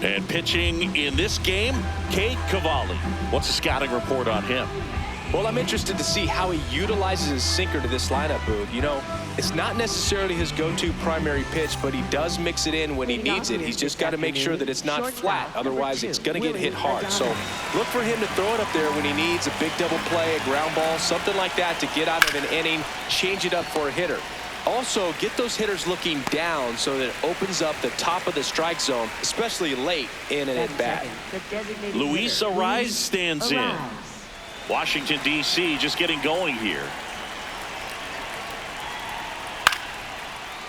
And pitching in this game, Cade Cavalli. What's the scouting report on him? Well, I'm interested to see how he utilizes his sinker to this lineup, Booth. You know, it's not necessarily his go-to primary pitch, but he does mix it in when he needs it. He's just got to make sure that it's not flat. Otherwise, it's going to get hit hard. So look for him to throw it up there when he needs a big double play, a ground ball, something like that to get out of an inning, change it up for a hitter. Also, get those hitters looking down so that it opens up the top of the strike zone, especially late in an at-bat. Luis Arraez stands in. Washington, D.C. just getting going here.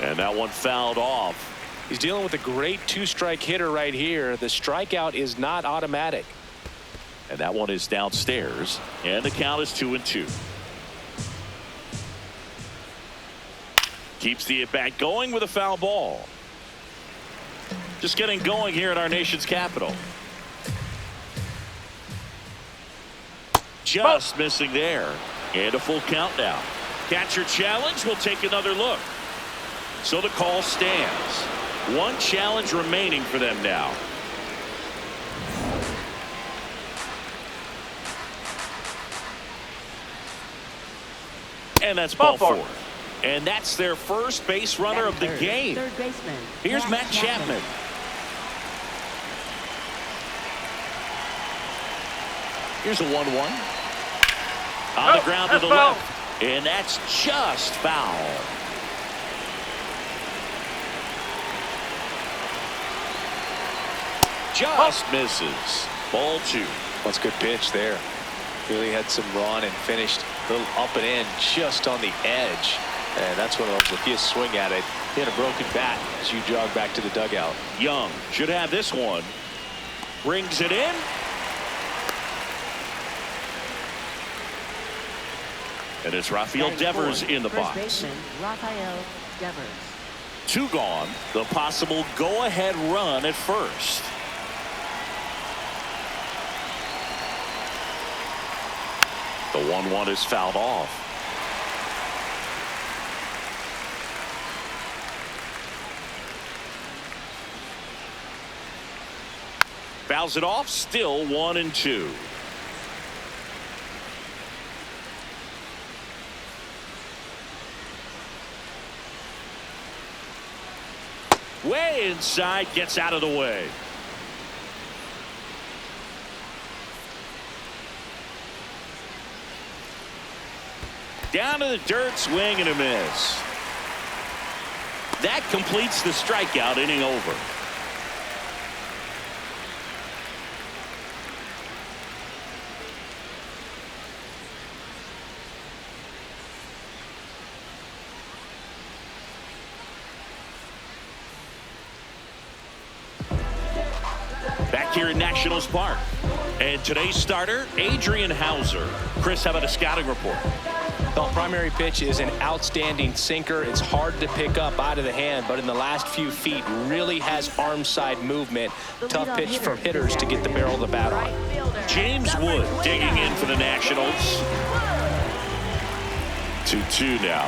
And that one fouled off. He's dealing with a great two-strike hitter right here. The strikeout is not automatic. And that one is downstairs. And the count is 2-2. Keeps the at-bat going with a foul ball. Just getting going here at our nation's capital. Just missing there. And a full count now. Catcher challenge will take another look. So the call stands. One challenge remaining for them now. And that's ball four. And that's their first base runner of the game. Third baseman. Here's Matt Chapman. Here's a 1-1. On the ground to the left. And that's just foul. Just misses. Ball two. That's a good pitch there. Really had some run and finished a little up and in just on the edge. And that's one of those, if you swing at it, hit a broken bat as you jog back to the dugout. Young should have this one. Brings it in. And it's Rafael Devers in the box. Baseman, Rafael Devers. Two gone. The possible go-ahead run at first. The 1-1 is fouled off. Fouls it off. Still 1-2. Way inside, gets out of the way. Down to the dirt, swing and a miss. That completes the strikeout, inning over. Back here in Nationals Park. And today's starter, Adrian Hauser. Chris, how about a scouting report? The primary pitch is an outstanding sinker. It's hard to pick up out of the hand, but in the last few feet really has arm side movement. Tough pitch for hitters to get the barrel of the bat on. James Wood digging in for the Nationals. 2-2 now.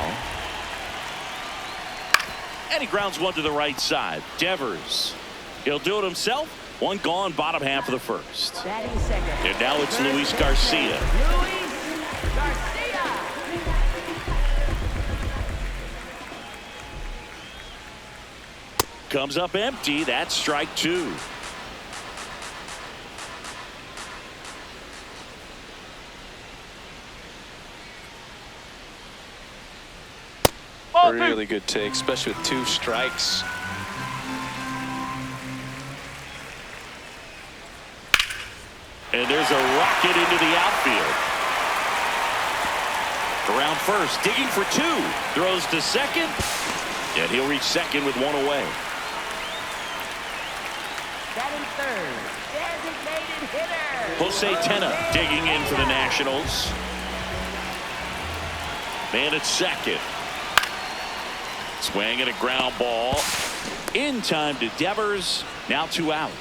And he grounds one to the right side. Devers. He'll do it himself. One gone, bottom half of the first. And now it's Luis Garcia. Comes up empty. That's strike two. Really good take, especially with two strikes. And there's a rocket into the outfield. Around first, digging for two. Throws to second. And he'll reach second with one away. Batting third, designated hitter. Jose Tena digging in for the Nationals. Man at second. Swing and a ground ball. In time to Devers. Now two out.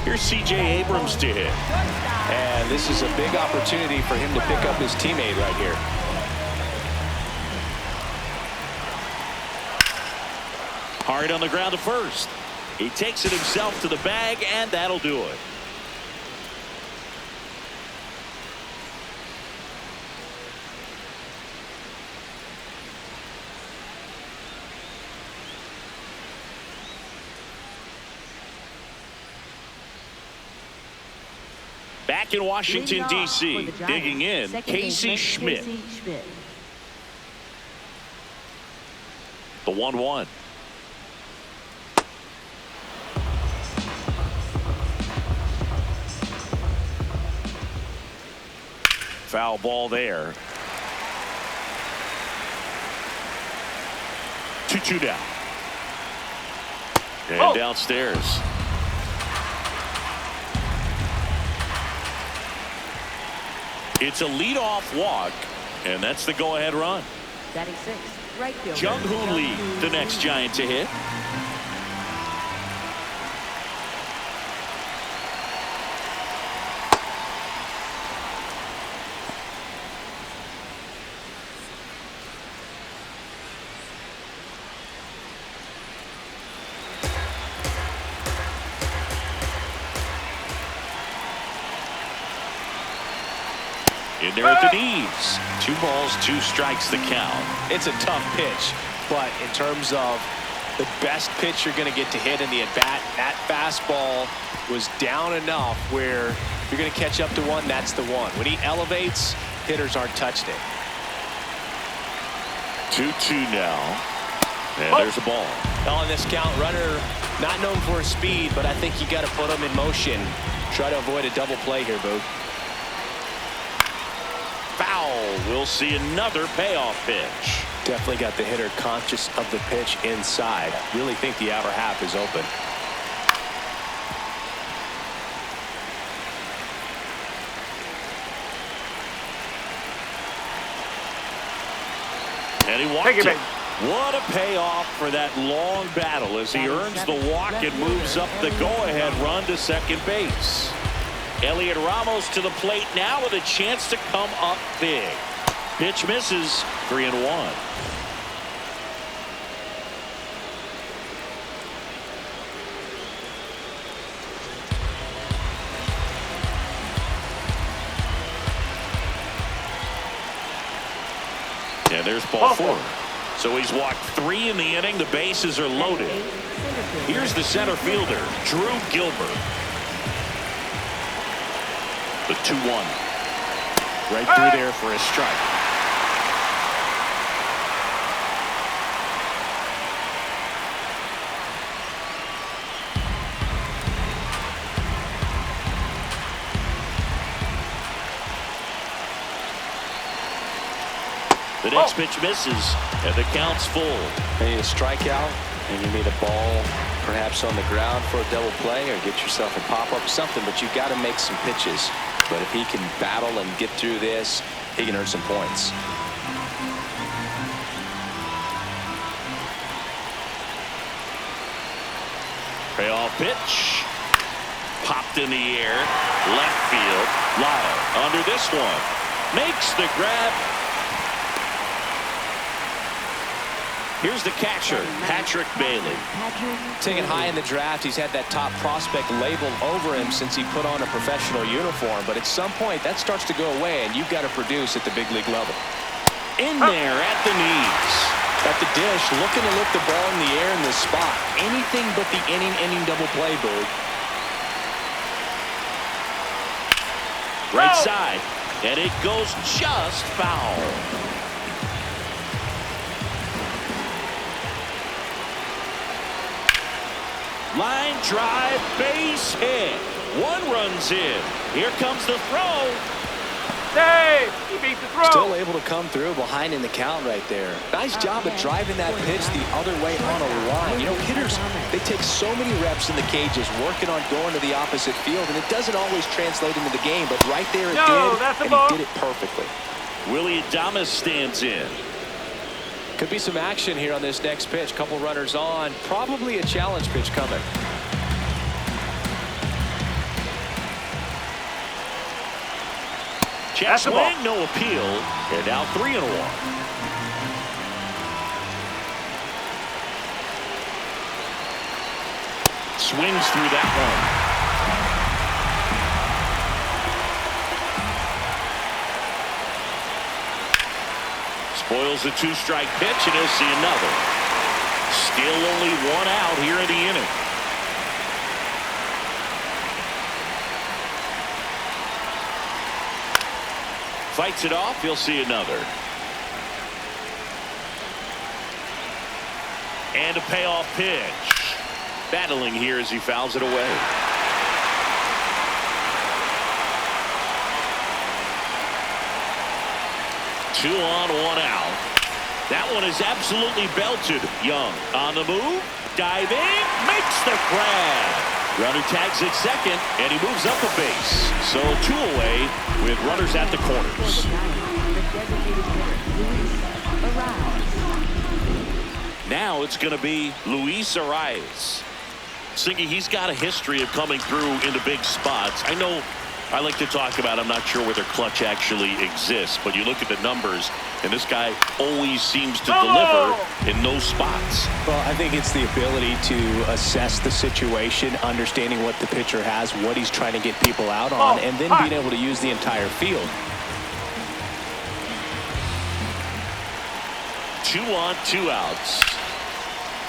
Here's C.J. Abrams to hit. And this is a big opportunity for him to pick up his teammate right here. Hard on the ground to first. He takes it himself to the bag, and that'll do it. Back in Washington, D.C., digging in, Casey Schmidt. The 1-1. Foul ball there. 2-2 down. And downstairs. It's a leadoff walk, and that's the go-ahead run. Batting six, right fielder Jung-Hoo Lee, the next Giant to hit. In there at the knees. 2 balls, 2 strikes the count. It's a tough pitch, but in terms of the best pitch you're going to get to hit in the at-bat, that fastball was down enough where you're going to catch up to one, that's the one. When he elevates, hitters aren't touching it. 2-2 now. And there's a ball. On this count, runner not known for his speed, but I think you got to put him in motion. Try to avoid a double play here, Boog. Foul. We'll see another payoff pitch. Definitely got the hitter conscious of the pitch inside. Really think the outer half is open. And he walked it. What a payoff for that long battle as he earns the walk and moves up the go-ahead run to second base. Elliot Ramos to the plate now with a chance to come up big. Pitch misses. 3-1. And there's ball 4. So he's walked 3 in the inning. The bases are loaded. Here's the center fielder, Drew Gilbert. The 2-1. Right through there for a strike. The next pitch misses, and the count's full. You need a strikeout, and you need a ball perhaps on the ground for a double play or get yourself a pop-up or something, but you've got to make some pitches. But if he can battle and get through this, he can earn some points. Payoff pitch. Popped in the air. Left field. Lyle under this one. Makes the grab. Here's the catcher, Patrick Bailey. Taken high in the draft, he's had that top prospect label over him since he put on a professional uniform. But at some point, that starts to go away, and you've got to produce at the big league level. In there at the knees. At the dish, looking to lift the ball in the air in this spot. Anything but the inning double play, Boog. Right side, and it goes just foul. Line drive, base hit. 1 runs in. Here comes the throw. Hey, he beat the throw. Still able to come through behind in the count right there. Nice job of driving that pitch the other way on a line. You know, hitters, they take so many reps in the cages working on going to the opposite field, and it doesn't always translate into the game, but right there it did, and he did it perfectly. Willie Adames stands in. Could be some action here on this next pitch. Couple runners on. Probably a challenge pitch coming. Check swing, no appeal. And now 3-1. Swings through that one. Spoils the two-strike pitch, and he'll see another. Still only one out here in the inning. Fights it off. He'll see another. And a payoff pitch. Battling here as he fouls it away. Two on, one out. That one is absolutely belted. Young on the move. Diving. Makes the grab. Runner tags at second, and he moves up a base. So 2 away with runners at the corners. Now it's going to be Luis Arias. Singy, he's got a history of coming through into big spots. I know I like to talk about, I'm not sure whether clutch actually exists, but you look at the numbers, and this guy always seems to deliver in those spots. Well, I think it's the ability to assess the situation, understanding what the pitcher has, what he's trying to get people out on, and then being able to use the entire field. 2 on, 2 outs.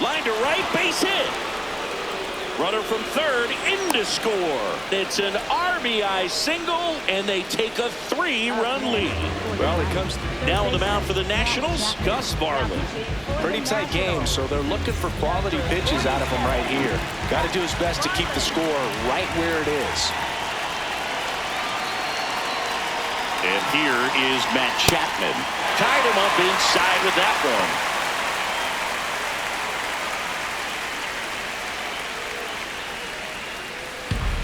Line to right, base hit. Runner from third in to score. It's an RBI single, and they take a 3-run lead. Well, it comes now on the mound for the Nationals, Gus Barlin. Pretty tight game, so they're looking for quality pitches out of him right here. Got to do his best to keep the score right where it is. And here is Matt Chapman. Tied him up inside with that one.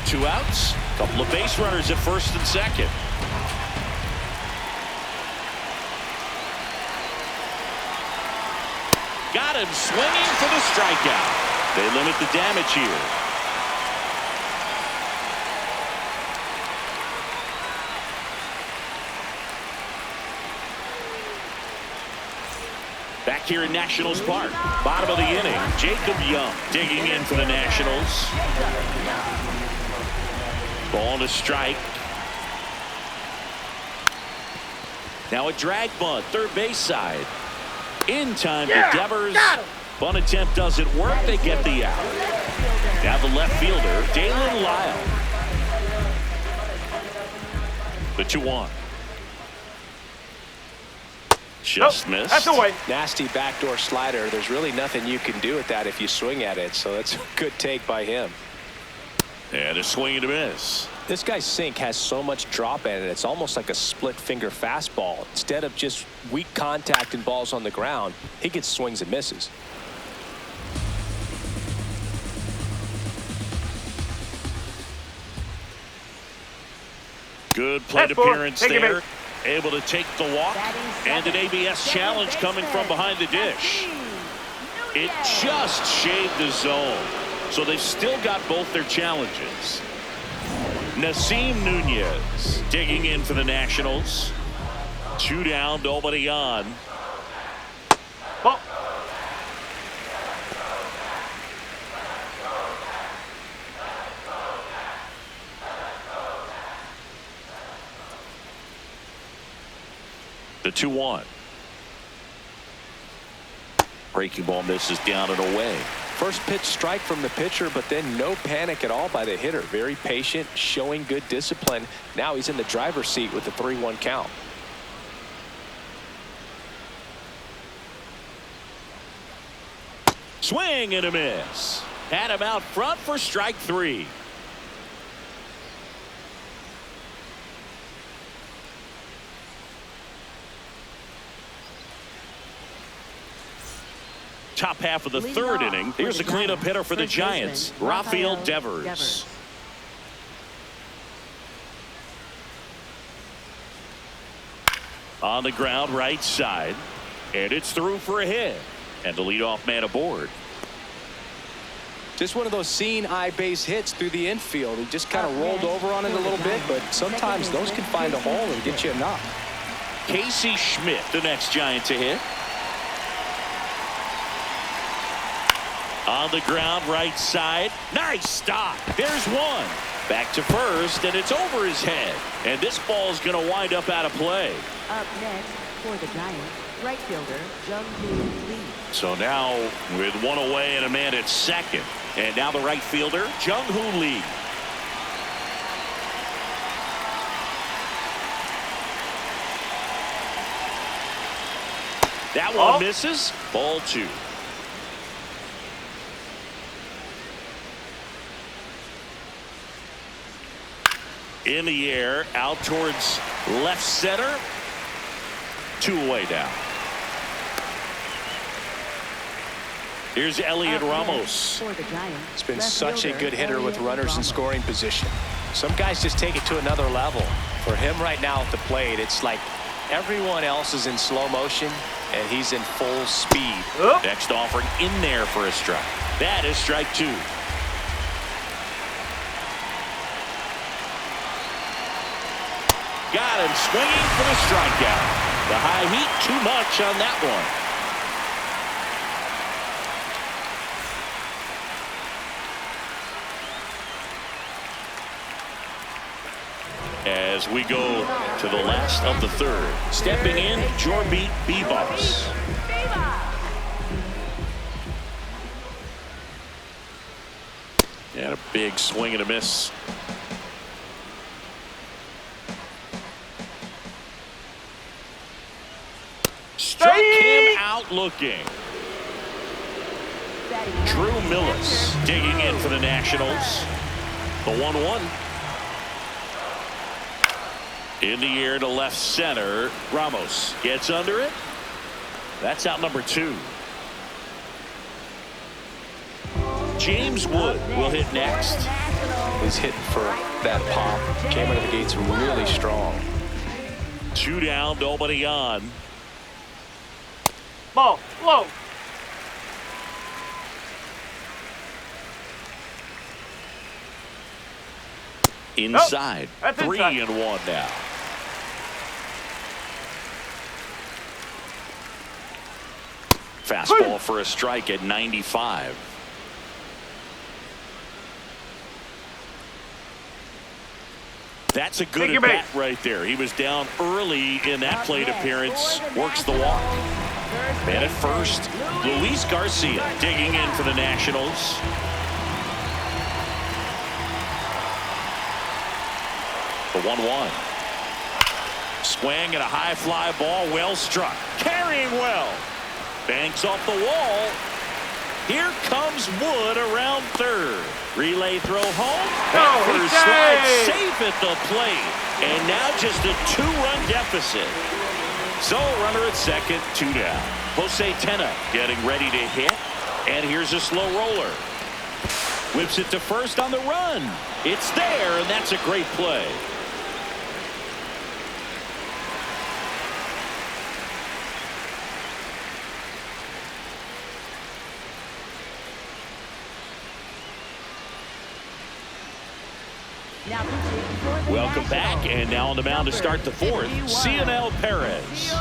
Two outs, couple of base runners at first and second. Got him swinging for the strikeout. They limit the damage here. Back here in Nationals Park, bottom of the inning, Jacob Young digging in for the Nationals. Ball to strike. Now a drag bunt, third base side. In time to Devers. Bunt attempt doesn't work. They get the out. Now the left fielder, Dalen Lyle. The 2-1. Just missed. That's away. Nasty backdoor slider. There's really nothing you can do with that if you swing at it, so that's a good take by him. And a swing and a miss. This guy's sink has so much drop in it, it's almost like a split finger fastball. Instead of just weak contact and balls on the ground, he gets swings and misses. Good plate appearance there. Able to take the walk, and an ABS challenge coming from behind the dish. It just shaved the zone. So they've still got both their challenges. Nasim Nunez digging in for the Nationals. 2 down, nobody on. Ball. The 2-1. Breaking ball misses down and away. First pitch strike from the pitcher, but then no panic at all by the hitter. Very patient, showing good discipline. Now he's in the driver's seat with the 3-1 count. Swing and a miss. Had him out front for strike 3. Top half of the third inning. Here's a cleanup hitter for the Giants, Rafael Devers. On the ground, right side, and it's through for a hit, and the leadoff man aboard. Just one of those seeing eye base hits through the infield. He just kind of rolled over on it a little bit, but sometimes those can find a hole and get you a knock. Casey Schmidt, the next Giant to hit. On the ground, right side. Nice stop. There's one. Back to first, and it's over his head. And this ball's going to wind up out of play. Up next for the Giants, right fielder Jung-Hoo Lee. So now with one away and a man at second. And now the right fielder, Jung-Hoo Lee. That one misses. Ball 2. In the air, out towards left center. 2 away now. Here's Elliot Ramos. It's been such a good hitter with runners in scoring position. Some guys just take it to another level. For him right now at the plate, it's like everyone else is in slow motion and he's in full speed. Next offering in there for a strike. That is strike 2. Got him swinging for the strikeout. The high heat, too much on that one. As we go to the last of the 3rd. Stepping in, Jorbit Bebos. And a big swing and a miss. Struck him out looking. Drew Millis digging in for the Nationals. The 1-1. In the air to left center. Ramos gets under it. That's out number 2. James Wood will hit next. He's hitting for that pop. Came out of the gates really strong. 2 down, nobody on. Ball, low. Inside. That's 3-1 now. Fastball for a strike at 95. That's a good at bat right there. He was down early in that plate appearance. Works the walk. Man at first, Luis Garcia digging in for the Nationals. The 1-1. Swing and a high fly ball, well struck. Carrying well. Banks off the wall. Here comes Wood around 3rd. Relay throw home. Backwards slide safe at the plate. And now just a 2-run deficit. So runner at second, 2 down. Jose Tena getting ready to hit. And here's a slow roller. Whips it to first on the run. It's there, and that's a great play. Welcome back, and now on the mound to start the 4th, Cionel Perez.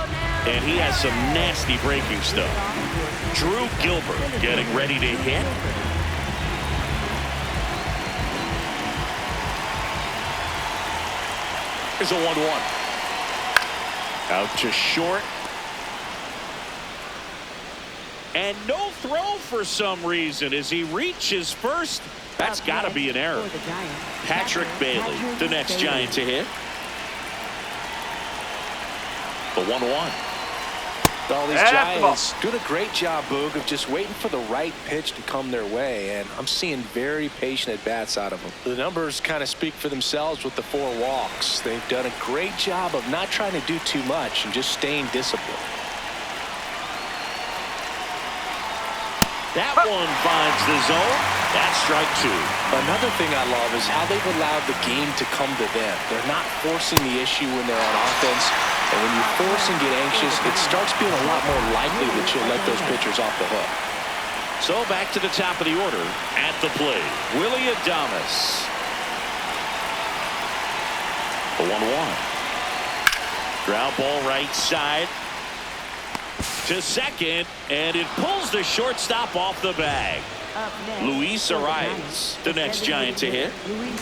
And he has some nasty breaking stuff. Drew Gilbert getting ready to hit. Here's a 1-1. Out to short. And no throw for some reason as he reaches first. That's got to be an error. Patrick Bailey, the next Giant to hit. The 1-1. All these Giants doing a great job, Boog, of just waiting for the right pitch to come their way, and I'm seeing very patient at-bats out of them. The numbers kind of speak for themselves with the 4 walks. They've done a great job of not trying to do too much and just staying disciplined. That one finds the zone. That's strike 2. Another thing I love is how they've allowed the game to come to them. They're not forcing the issue when they're on offense. And when you force and get anxious, it starts being a lot more likely that you'll let those pitchers off the hook. So back to the top of the order. At the plate, Willie Adames. The 1-1. Ground ball right side. To second, and it pulls the shortstop off the bag. Up next, Luis for the Arias, Giants, the next Giant to hit. Luis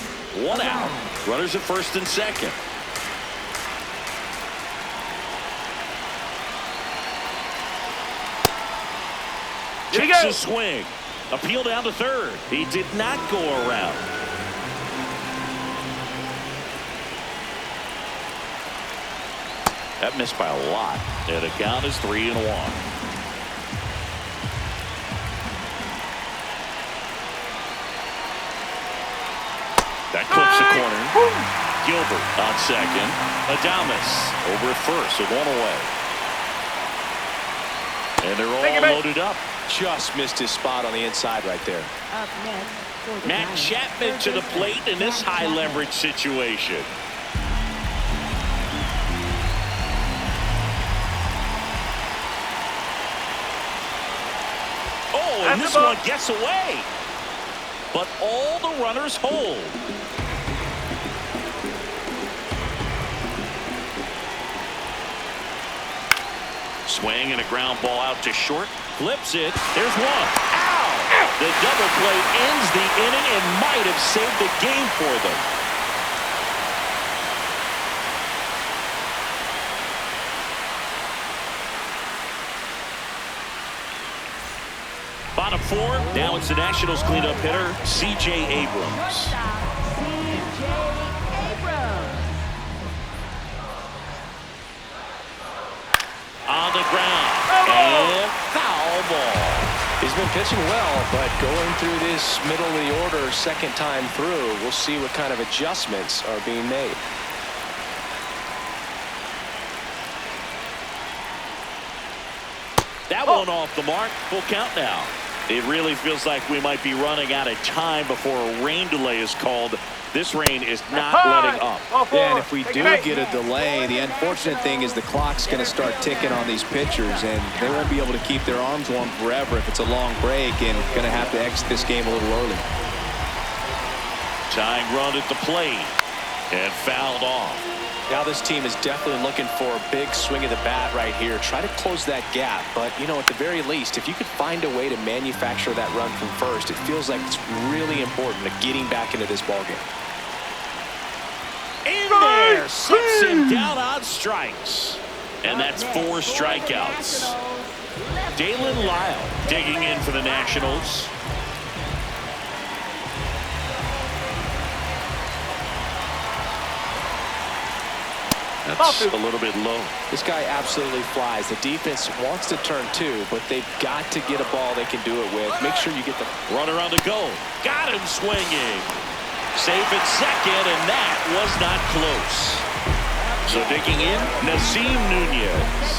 1 out. Arias. Runners at first and second. Here we Takes go. a swing. Appeal down to third. He did not go around. That missed by a lot. And the count is 3-1. That clips the corner. Gilbert on second. Adames over at first with 1 away. And they're all loaded up. Just missed his spot on the inside right there. Up next, for the Matt Giants, Chapman to the plate in this high leverage situation. Oh, and this one gets away. But all the runners hold. Swing and a ground ball out to short. Flips it. There's one. Ow! The double play ends the inning and might have saved the game for them. Bottom 4. Now it's the Nationals cleanup hitter, C.J. Abrams. C.J. Abrams. On the ground. And foul ball. He's been pitching well, but going through this middle of the order second time through, we'll see what kind of adjustments are being made. That one off the mark. Full count now. It really feels like we might be running out of time before a rain delay is called. This rain is not letting up. Yeah, and if we do get a delay, the unfortunate thing is the clock's going to start ticking on these pitchers, and they won't be able to keep their arms warm forever if it's a long break, and going to have to exit this game a little early. Tying run at the plate and fouled off. Now this team is definitely looking for a big swing of the bat right here. Try to close that gap. But, you know, at the very least, if you could find a way to manufacture that run from first, it feels like it's really important to getting back into this ballgame. In there, sets him down on strikes. And that's 4 strikeouts. Dalen Lyle digging in for the Nationals. That's a little bit low. This guy absolutely flies. The defense wants to turn too, but they've got to get a ball they can do it with. Make sure you get the runner on the go. Got him swinging. Safe at second, and that was not close. So digging in, Nasim Nunez.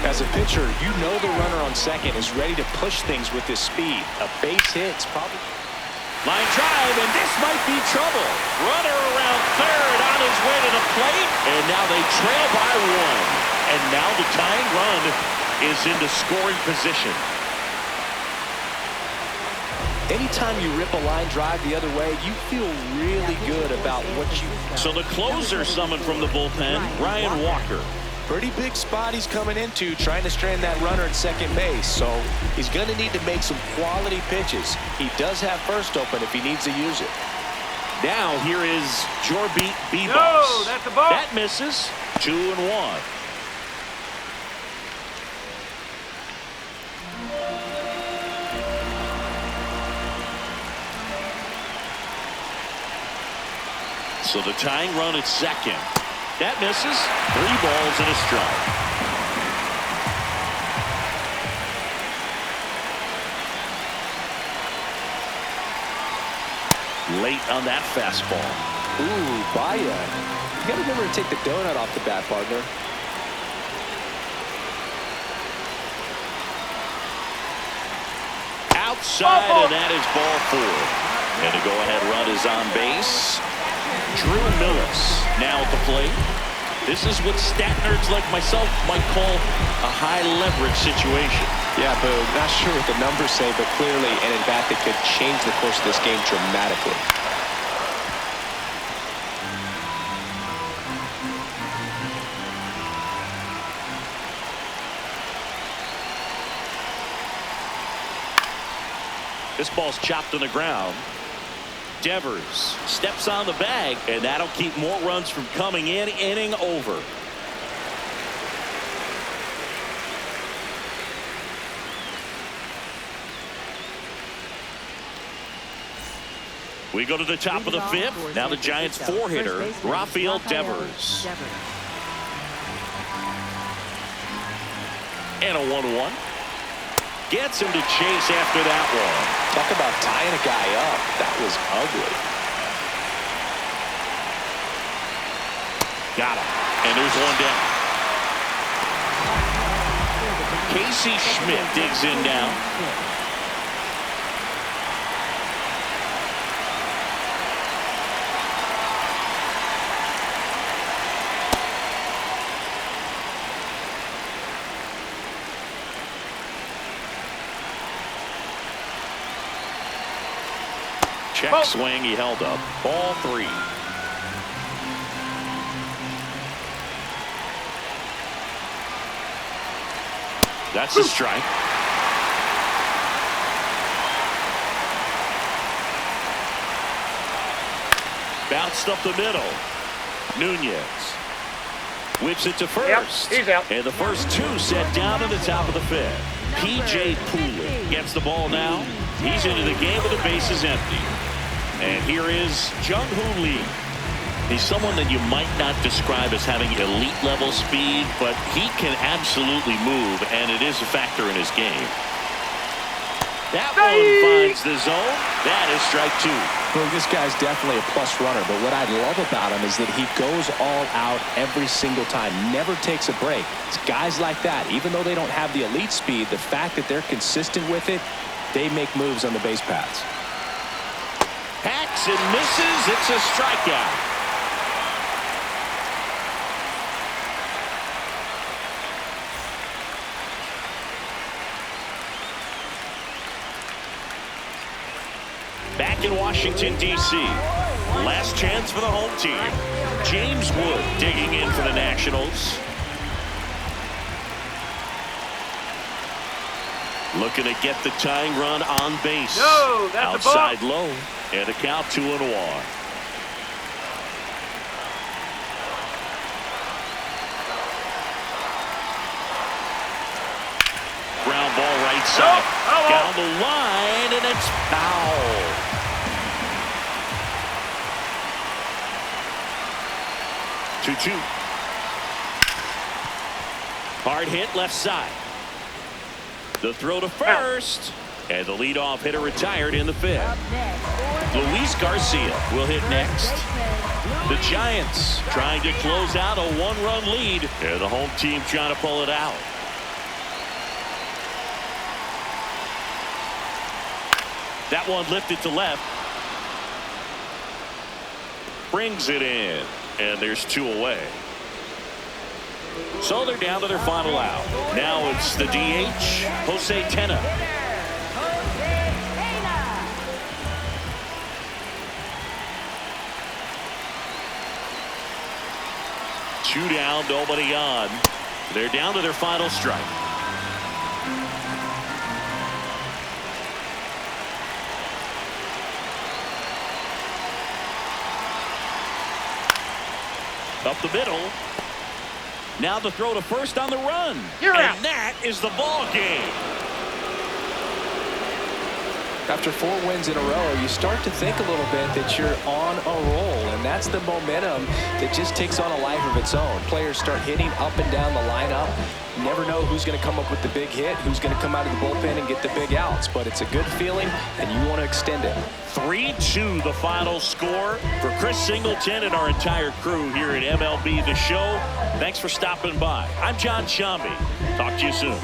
As a pitcher, you know the runner on second is ready to push things with his speed. A base hit's probably. Line drive, and this might be trouble. Runner around third on his way to the plate, and now they trail by 1. And now the tying run is into scoring position. Anytime you rip a line drive the other way, you feel really good about what you. So the closer summoned from the bullpen, Ryan Walker. Pretty big spot he's coming into, trying to strand that runner at second base. So he's going to need to make some quality pitches. He does have first open if he needs to use it. Now here is Jorbit Bebos. No, that's a ball. That misses. 2-1. So the tying run at second. That misses. 3 balls and a strike. Late on that fastball. Ooh, Baya. You got to remember to take the donut off the bat, partner. Outside, and that is ball 4. And the go-ahead run is on base. Drew Millis now at the plate. This is what stat nerds like myself might call a high leverage situation. Yeah, Boo. Not sure what the numbers say, but clearly an at-bat that could change the course of this game dramatically. This ball's chopped on the ground. Devers steps on the bag, and that'll keep more runs from coming in. Inning over. We go to the top of the fifth. Now the Giants four-hitter, Rafael Devers. And a 1-1. Gets him to chase after that one. Talk about tying a guy up. That was ugly. Got him. And there's one down. Casey Schmidt digs in now. Check swing, he held up. Ball 3. That's a strike. Bounced up the middle. Nunez whips it to first. Yep, he's out. And the first 2 set down at the top of the fifth. P.J. Pooley gets the ball now. He's into the game with the bases empty. And here is Jung-Hoo Lee. He's someone that you might not describe as having elite level speed, but he can absolutely move, and it is a factor in his game. That one finds the zone. That is strike 2. Well, this guy's definitely a plus runner, but what I love about him is that he goes all out every single time, never takes a break. It's guys like that, even though they don't have the elite speed, the fact that they're consistent with it, they make moves on the base paths. Hacks and misses. It's a strikeout. Back in Washington, D.C. Last chance for the home team. James Wood digging in for the Nationals. Looking to get the tying run on base. No, that's outside low. And a count 2-1. Ground ball right side. Down the line, and it's foul. Two. Hard hit left side. The throw to first. And the leadoff hitter retired in the fifth. Luis Garcia will hit next. The Giants trying to close out a 1-run lead. And the home team trying to pull it out. That one lifted to left. Brings it in. And there's 2 away. So they're down to their final out. Now it's the DH, Jose Tena. Two down, nobody on. They're down to their final strike. Up the middle. Now the throw to first on the run. You're out. And that is the ball game. After 4 wins in a row, you start to think a little bit that you're on a roll, and that's the momentum that just takes on a life of its own. Players start hitting up and down the lineup. You never know who's going to come up with the big hit, who's going to come out of the bullpen and get the big outs, but it's a good feeling, and you want to extend it. 3-2 the final score. For Chris Singleton and our entire crew here at MLB The Show, thanks for stopping by. I'm John Shambi. Talk to you soon.